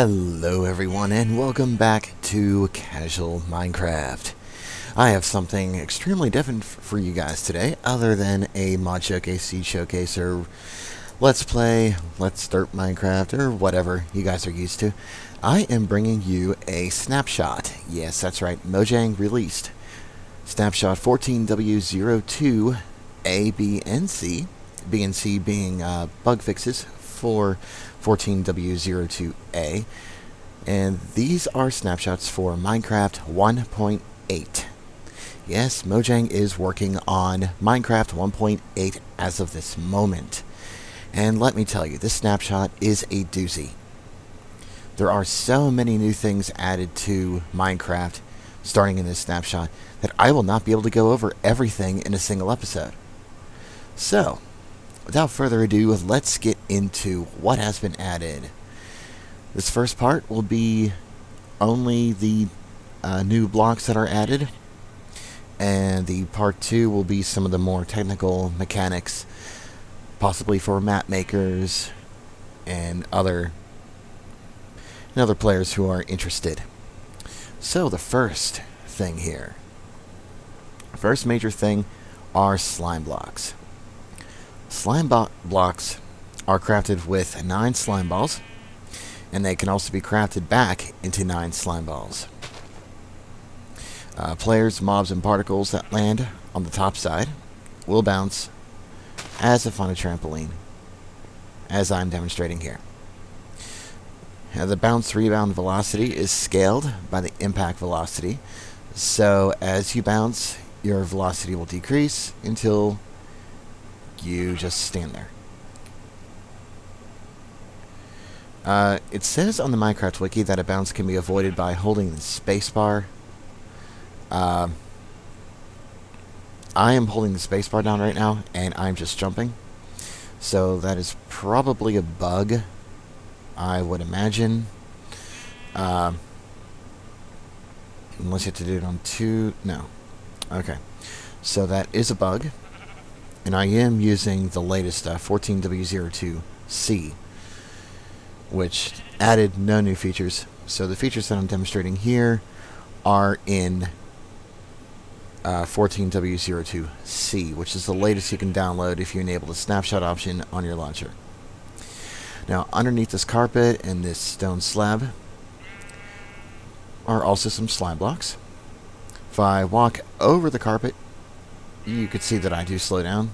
Hello everyone and welcome back to Casual Minecraft. I have something extremely different for you guys today, other than a mod showcase, seed showcase, or let's play, let's start Minecraft, or whatever you guys are used to. I am bringing you a snapshot. Yes, that's right, Mojang released Snapshot 14W02 A, B, and C. B and C being bug fixes for 14W02A, and these are snapshots for Minecraft 1.8. Yes, Mojang is working on Minecraft 1.8 as of this moment. And let me tell you, this snapshot is a doozy. There are so many new things added to Minecraft starting in this snapshot that I will not be able to go over everything in a single episode. So, without further ado, let's get into what has been added. This first part will be only the new blocks that are added, and the part 2 will be some of the more technical mechanics, possibly for map makers and other players who are interested. So the first thing here, first major thing, are slime blocks. Slime blocks are crafted with 9 slime balls, and they can also be crafted back into 9 slime balls. Players, mobs, and particles that land on the top side will bounce as if on a trampoline, as I'm demonstrating here. The bounce rebound velocity is scaled by the impact velocity, so as you bounce, your velocity will decrease until you just stand there. It says on the Minecraft wiki that a bounce can be avoided by holding the spacebar. I am holding the spacebar down right now, and I'm just jumping. So that is probably a bug, I would imagine. Unless you have to do it on 2... No. Okay. So that is a bug. And I am using the latest 14W02C, which added no new features. So the features that I'm demonstrating here are in 14W02C, which is the latest you can download if you enable the snapshot option on your launcher. Now, underneath this carpet and this stone slab are also some slime blocks. If I walk over the carpet, you could see that I do slow down.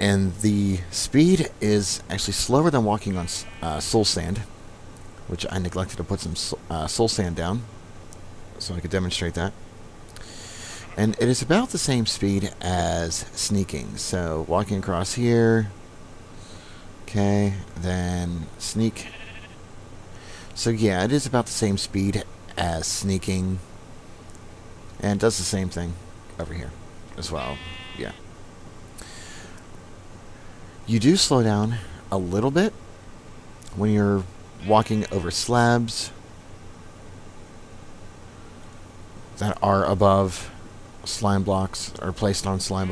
And the speed is actually slower than walking on soul sand, which I neglected to put some soul sand down so I could demonstrate that. And it is about the same speed as sneaking. So walking across here, okay, then sneak. So yeah, it is about the same speed as sneaking, and it does the same thing over here as well. Yeah. You do slow down a little bit when you're walking over slabs that are above slime blocks, or placed on slime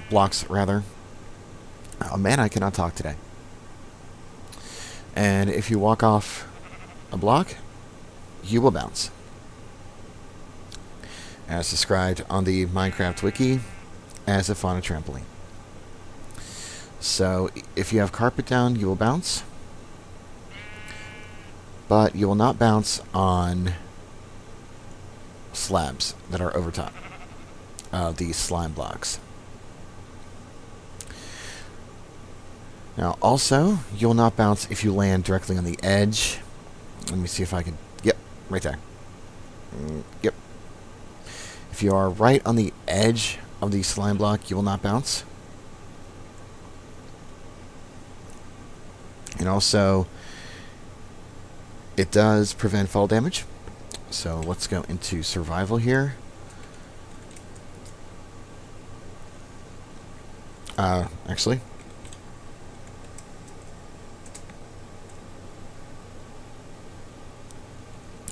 blocks rather. Oh man, I cannot talk today. And if you walk off a block, you will bounce, as described on the Minecraft wiki, as if on a trampoline. So if you have carpet down, you will bounce, but you will not bounce on slabs that are over top of these slime blocks. Now also, you'll not bounce if you land directly on the edge. Let me see if I can... Yep, right there. Yep. If you are right on the edge of the slime block, you will not bounce. And also, it does prevent fall damage. So let's go into survival here. Actually,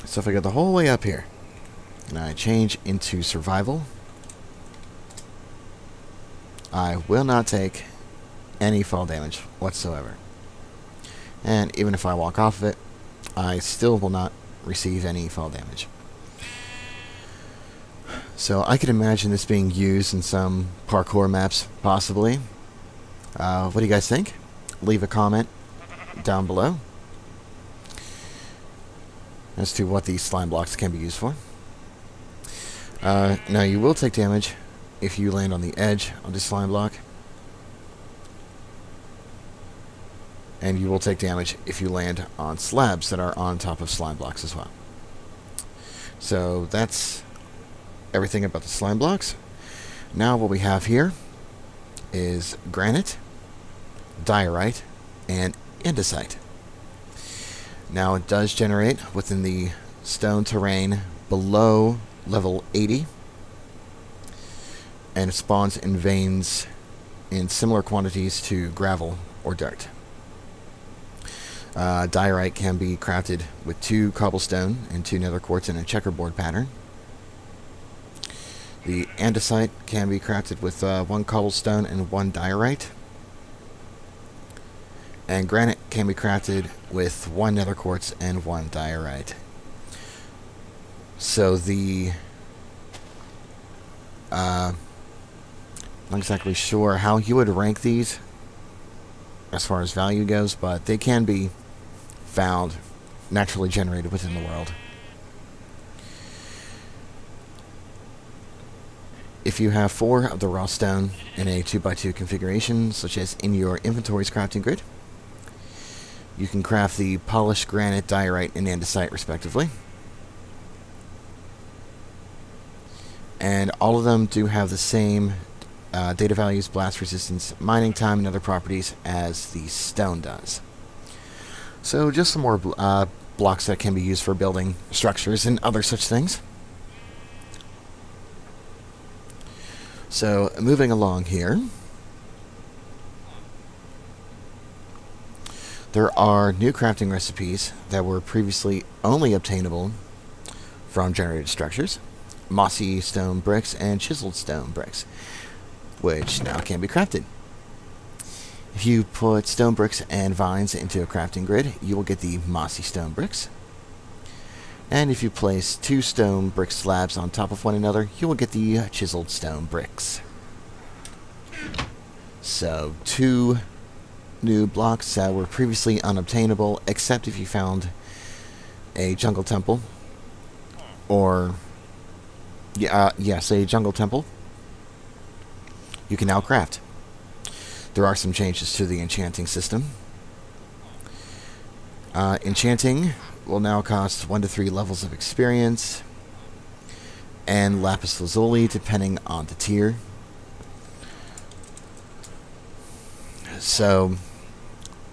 so if I go the whole way up here, and I change into survival, I will not take any fall damage whatsoever. And even if I walk off of it, I still will not receive any fall damage. So I could imagine this being used in some parkour maps, possibly. What do you guys think? Leave a comment down below as to what these slime blocks can be used for. Now you will take damage if you land on the edge of the slime block. And you will take damage if you land on slabs that are on top of slime blocks as well. So that's everything about the slime blocks. Now what we have here is granite, diorite, and andesite. Now it does generate within the stone terrain below level 80, and it spawns in veins in similar quantities to gravel or dirt. Diorite can be crafted with 2 cobblestone and 2 nether quartz in a checkerboard pattern. The andesite can be crafted with 1 cobblestone and 1 diorite. And granite can be crafted with 1 nether quartz and 1 diorite. So I'm not exactly sure how you would rank these as far as value goes, but they can be found naturally generated within the world. If you have 4 of the raw stone in a 2x2 configuration, such as in your inventory's crafting grid, you can craft the polished granite, diorite, and andesite respectively. And all of them do have the same data values, blast resistance, mining time, and other properties as the stone does. So just some more blocks that can be used for building structures and other such things. So moving along here, there are new crafting recipes that were previously only obtainable from generated structures: mossy stone bricks and chiseled stone bricks, which now can be crafted. If you put stone bricks and vines into a crafting grid, you will get the mossy stone bricks. And if you place 2 stone brick slabs on top of one another, you will get the chiseled stone bricks. So 2 new blocks that were previously unobtainable, except if you found a jungle temple, or yes, a jungle temple, you can now craft. There are some changes to the enchanting system. Enchanting will now cost 1 to 3 levels of experience, and lapis lazuli depending on the tier. So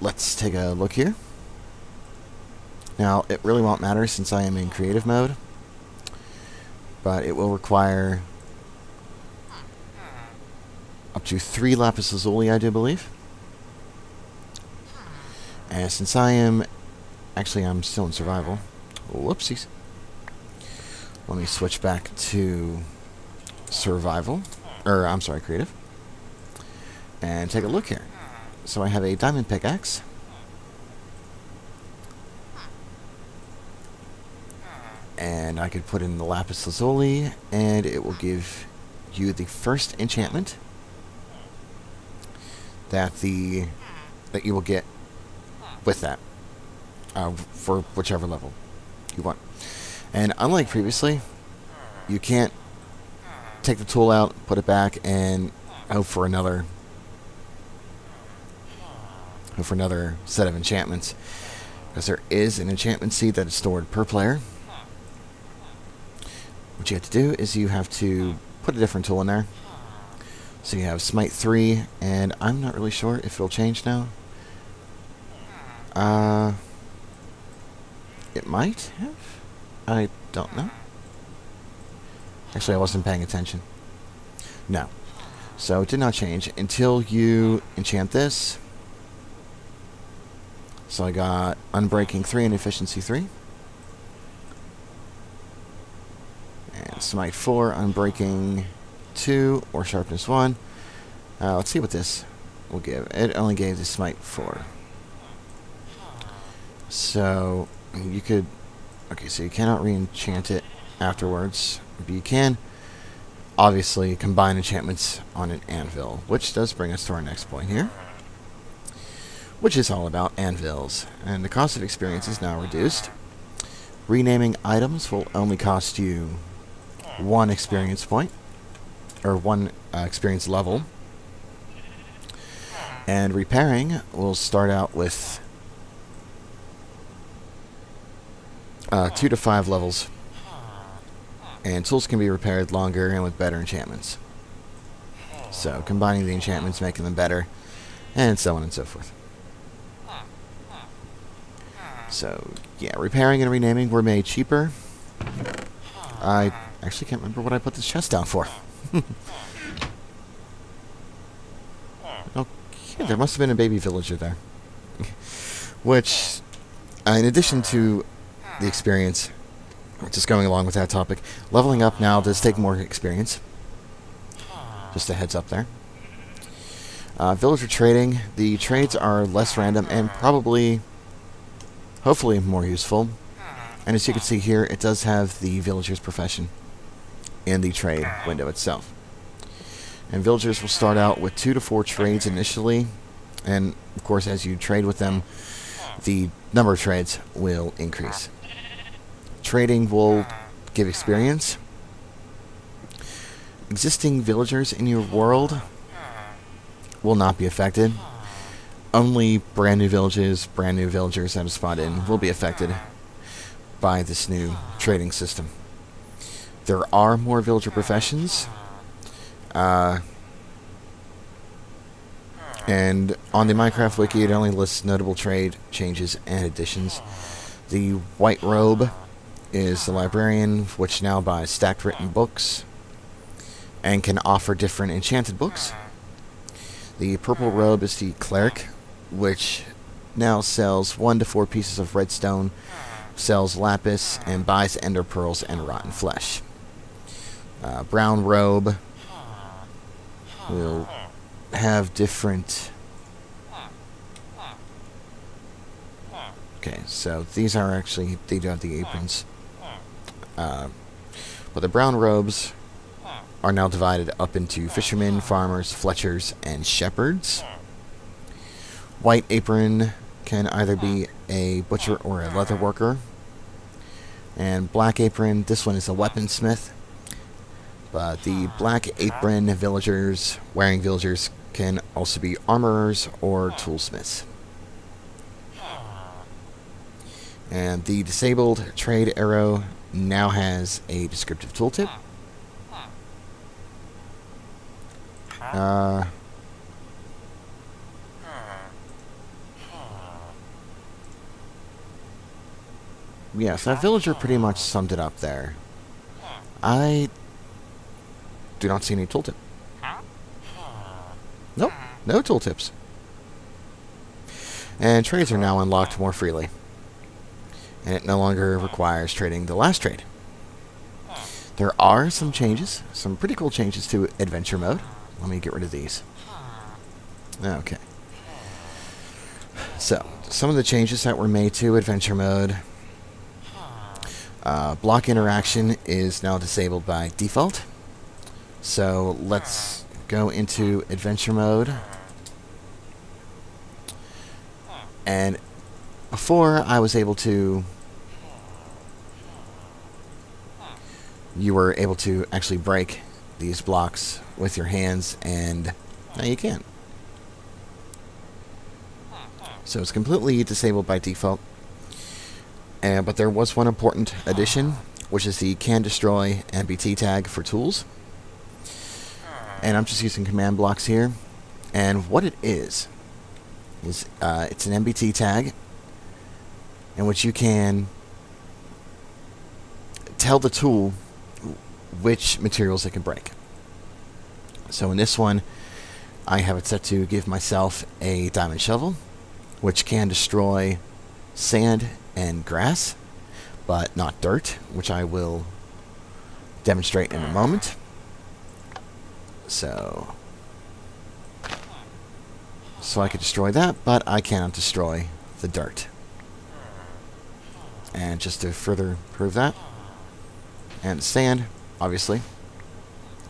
let's take a look here. Now it really won't matter since I am in creative mode, but it will require up to 3 lapis lazuli, I do believe. And since I'm still in survival. Whoopsies. Let me switch back to survival, or I'm sorry, creative, and take a look here. So I have a diamond pickaxe, and I could put in the lapis lazuli, and it will give you the first enchantment that you will get with that, for whichever level you want. And unlike previously, you can't take the tool out, put it back, and hope for another set of enchantments, because there is an enchantment seed that is stored per player. What you have to do is you have to put a different tool in there. So you have Smite 3, and I'm not really sure if it'll change now. It might have? I don't know. Actually, I wasn't paying attention. No. So it did not change until you enchant this. So I got Unbreaking 3 and Efficiency 3. And Smite 4, Unbreaking 2, or Sharpness 1. Let's see what this will give. It only gave the Smite 4. So you could... Okay, so you cannot re-enchant it afterwards. But you can, obviously, combine enchantments on an anvil, which does bring us to our next point here, which is all about anvils. And the cost of experience is now reduced. Renaming items will only cost you 1 experience point, or 1 experience level. And repairing will start out with 2 to 5 levels. And tools can be repaired longer and with better enchantments. So combining the enchantments, making them better, and so on and so forth. So yeah, repairing and renaming were made cheaper. I actually can't remember what I put this chest down for. Okay, there must have been a baby villager there. Which, in addition to the experience, just going along with that topic, leveling up now does take more experience. Just a heads up there. Villager trading. The trades are less random and probably, hopefully, more useful. And as you can see here, it does have the villager's profession in the trade window itself. And villagers will start out with 2 to 4 trades initially. And, of course, as you trade with them, the number of trades will increase. Trading will give experience. Existing villagers in your world will not be affected. Only brand new villagers that have spawned in will be affected by this new trading system. There are more villager professions. And on the Minecraft wiki, it only lists notable trade changes and additions. The white robe is the librarian, which now buys stacked written books and can offer different enchanted books. The purple robe is the cleric, which now sells 1 to 4 pieces of redstone, sells lapis, and buys ender pearls and rotten flesh. Brown robe will have different... Okay, so these are actually... They do have the aprons. But the brown robes are now divided up into fishermen, farmers, fletchers, and shepherds. White apron can either be a butcher or a leather worker. And black apron, this one is a weaponsmith. But the black apron wearing villagers can also be armorers or toolsmiths. And the disabled trade arrow now has a descriptive tooltip. Yes, that villager pretty much summed it up there. I do not see any tooltip. Nope, no tooltips. And trades are now unlocked more freely. And it no longer requires trading the last trade. There are some changes, some pretty cool changes to adventure mode. Let me get rid of these. Okay. So, some of the changes that were made to adventure mode. Block interaction is now disabled by default. So, let's go into adventure mode. And before I was able to... You were able to actually break these blocks with your hands, and now you can't. So it's completely disabled by default. But there was one important addition, which is the can destroy MBT tag for tools. And I'm just using command blocks here. And what it is it's an MBT tag in which you can tell the tool which materials it can break. So in this one, I have it set to give myself a diamond shovel, which can destroy sand and grass, but not dirt, which I will demonstrate in a moment. So I could destroy that, but I cannot destroy the dirt. And just to further prove that, and sand, obviously,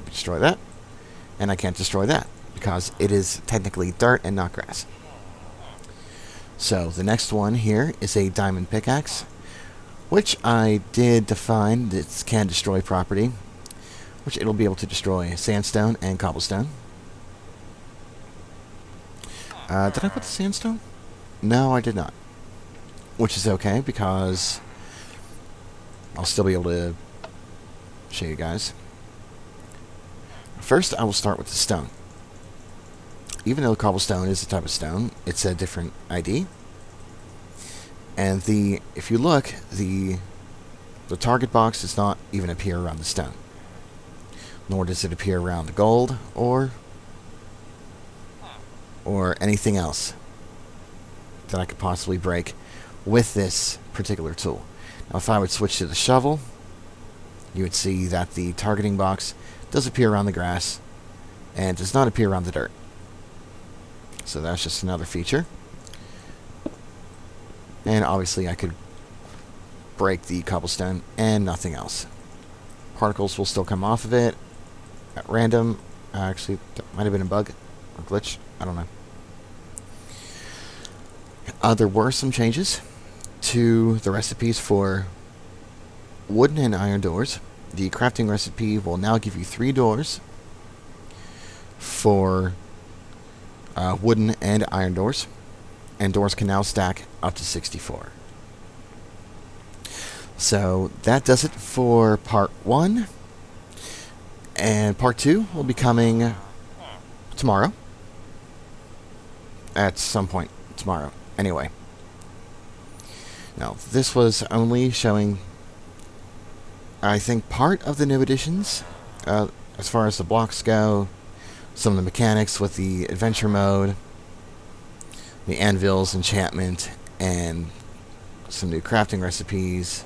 destroy that, and I can't destroy that because it is technically dirt and not grass. So the next one here is a diamond pickaxe, which I did define its can destroy property, which it'll be able to destroy sandstone and cobblestone. Did I put the sandstone? No, I did not. Which is okay, because I'll still be able to show you guys. First, I will start with the stone. Even though cobblestone is a type of stone, it's a different ID. And if you look, the target box does not even appear around the stone. Nor does it appear around the gold or anything else that I could possibly break with this particular tool. Now, if I would switch to the shovel, you would see that the targeting box does appear around the grass and does not appear around the dirt. So that's just another feature. And obviously I could break the cobblestone and nothing else. Particles will still come off of it at random. Actually, that might have been a bug or glitch. I don't know. There were some changes to the recipes for wooden and iron doors. The crafting recipe will now give you 3 doors for wooden and iron doors, and doors can now stack up to 64. So that does it for part 1, and part 2 will be coming tomorrow, at some point tomorrow. Anyway, now this was only showing, I think, part of the new additions as far as the blocks go, some of the mechanics with the adventure mode, the anvils, enchantment, and some new crafting recipes,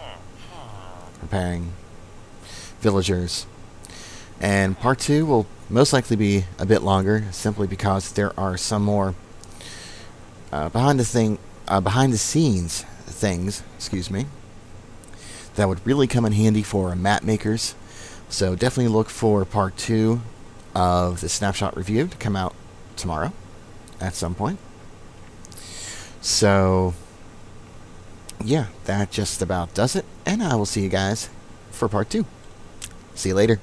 repairing villagers. And part 2 will most likely be a bit longer, simply because there are some more behind the scenes things, that would really come in handy for map makers. So definitely look for part 2 of the Snapshot review to come out tomorrow at some point. So yeah, that just about does it, and I will see you guys for part 2. See you later.